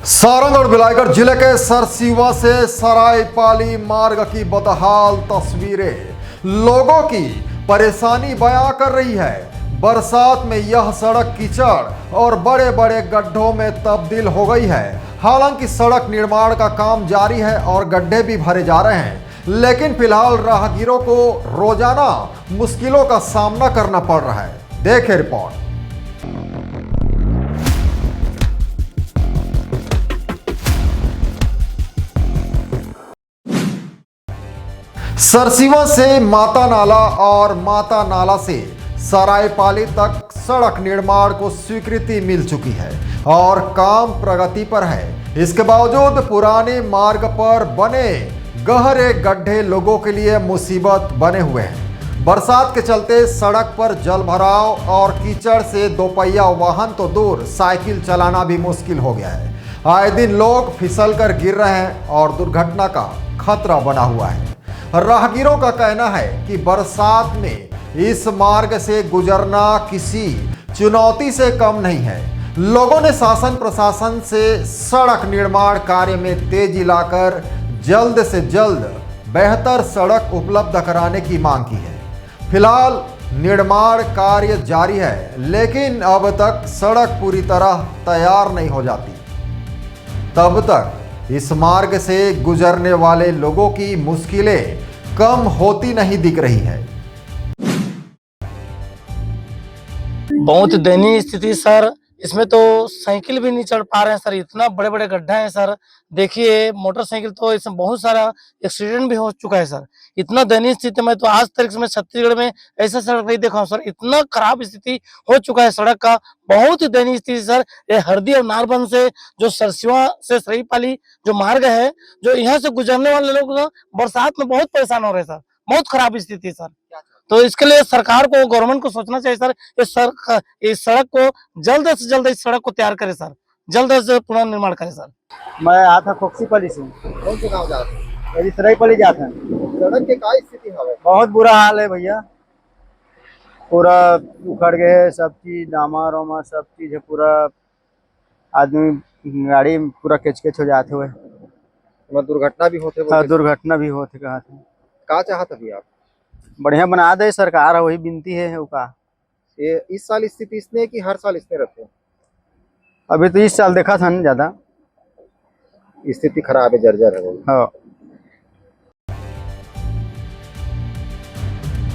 सारंग और बिलाईगढ़ जिले के सरसीवा से सरायपाली मार्ग की बदहाल तस्वीरें लोगों की परेशानी बयां कर रही है। बरसात में यह सड़क कीचड़ और बड़े बड़े गड्ढों में तब्दील हो गई है। हालांकि सड़क निर्माण का काम जारी है और गड्ढे भी भरे जा रहे हैं, लेकिन फिलहाल राहगीरों को रोजाना मुश्किलों का सामना करना पड़ रहा है। देखें रिपोर्ट। सरसीवा से माता नाला और माता नाला से सरायपाली तक सड़क निर्माण को स्वीकृति मिल चुकी है और काम प्रगति पर है। इसके बावजूद पुराने मार्ग पर बने गहरे गड्ढे लोगों के लिए मुसीबत बने हुए हैं। बरसात के चलते सड़क पर जल भराव और कीचड़ से दोपहिया वाहन तो दूर, साइकिल चलाना भी मुश्किल हो गया है। आए दिन लोग फिसल कर गिर रहे हैं और दुर्घटना का खतरा बना हुआ है। राहगीरों का कहना है कि बरसात में इस मार्ग से गुजरना किसी चुनौती से कम नहीं है। लोगों ने शासन प्रशासन से सड़क निर्माण कार्य में तेजी लाकर जल्द से जल्द बेहतर सड़क उपलब्ध कराने की मांग की है। फिलहाल निर्माण कार्य जारी है, लेकिन अब तक सड़क पूरी तरह तैयार नहीं हो जाती। तब तक इस मार्ग से गुजरने वाले लोगों की मुश्किलें कम होती नहीं दिख रही है। बहुत दयनीय स्थिति सर। इसमें तो साइकिल भी नहीं चढ़ पा रहे हैं सर, इतना बड़े बड़े गड्ढा है सर। देखिए मोटरसाइकिल तो इसमें बहुत सारा एक्सीडेंट भी हो चुका है सर। इतना दयनीय स्थिति में तो आज तक में छत्तीसगढ़ में ऐसा सड़क नहीं देखा हूं सर। इतना खराब स्थिति हो चुका है सड़क का, बहुत ही दयनीय स्थिति सर। ये हरदी और नारबंद से जो सरसीवा से सरायपाली जो मार्ग है, जो यहाँ से गुजरने वाले लोग बरसात में बहुत परेशान हो रहे हैं सर। बहुत खराब स्थिति सर। तो इसके लिए सरकार को, गवर्नमेंट को सोचना चाहिए सर। इस सड़क को जल्द से जल्द इस सड़क को तैयार करे सर, जल्द से पुनर्निर्माण करे सर। मैं आया था खोक्सीपल्ली से। कौन से गांव जा रहे हैं? मेरी सरायपाली जाता है। सड़क के क्या स्थिति है? बहुत बुरा हाल है भैया, पूरा उखड़ गए है सब चीज, डामा रोमा सब चीज है पूरा। आदमी गाड़ी पूरा किचकिच हो जाते हुए। दुर्घटना भी होते हाँ, दुर्घटना भी होते कहा थे। का चाहत अभी आप? बढ़िया बना दे सरकार, वही विनती है का। ये इस साल स्थिति इसने है कि हर साल इसने रहते हैं? अभी तो इस साल देखा था ना, ज्यादा स्थिति खराब है, जर्जर है। हाँ।